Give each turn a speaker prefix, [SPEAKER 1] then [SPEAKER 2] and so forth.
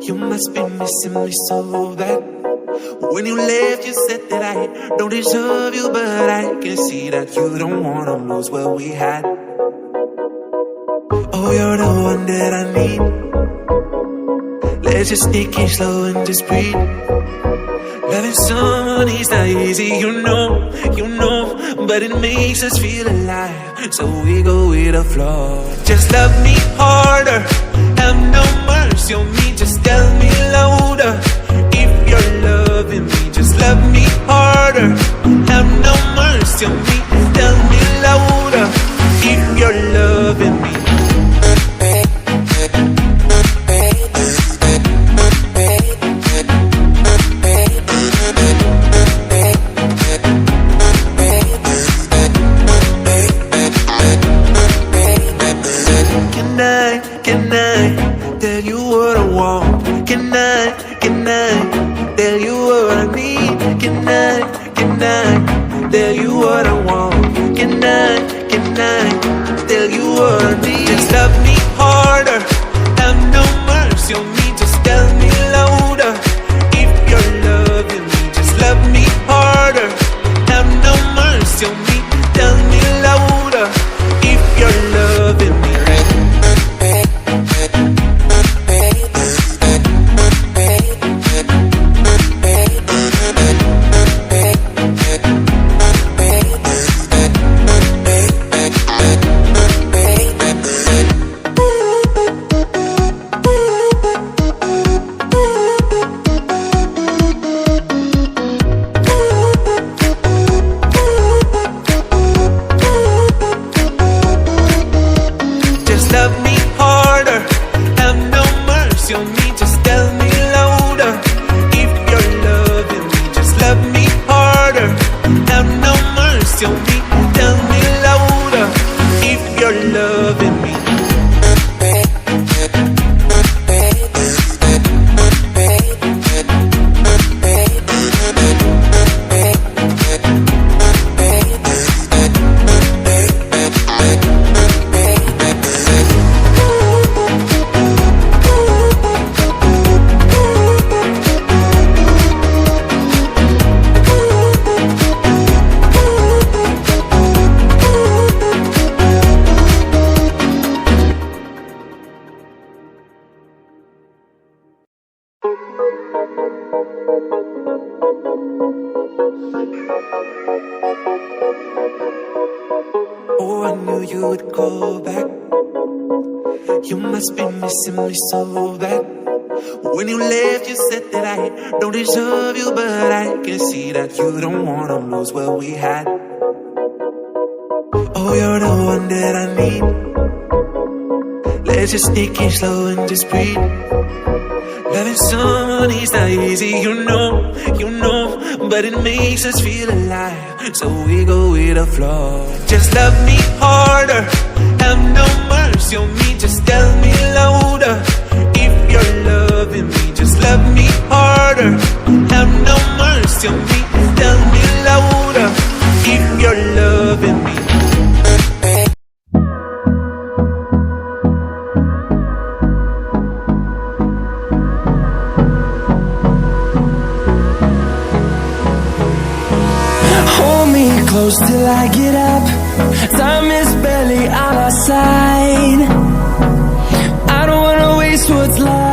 [SPEAKER 1] You must be missing me so bad. When you left, you said that I don't deserve you, but I can see that you don't wanna lose what we had. Oh, you're the one that I need. Let's just take it slow and just breathe. Loving someone is not easy, you know, but it makes us feel alive, so we go with the flow. Just love me harder, have no mercy on me, just tell me louder. If you're loving me, just love me harder, have no mercy on me, tell me louder. If you're loving me. Can I tell you what I want? Can I tell you what I need? Can I tell you what I want? Can I tell you what I need? Just love me harder, have no mercy on me, just tell me louder. If you're loving me, just love me harder, have no mercy on me, tell me louder. If you're loving me. Love me harder, have no mercy on me, just tell me louder. If you're loving me, just love me harder, have no mercy on me, tell me louder. If you're loving me. Oh, I knew you would call back. You must be missing me so bad. When you left, you said that I don't deserve you, but I can see that you don't wanna lose what we had. Oh, you're the one that I need. Let's just take it slow and just breathe. Loving someone is not easy, you know, but it makes us feel alive, so we go with the flow. Just love me harder, have no mercy on me, just tell me louder. If you're loving me, just love me harder, have no mercy on me, tell me louder. If you're loving me.
[SPEAKER 2] Close till I get up, time is barely on our side. I don't wanna waste what's left.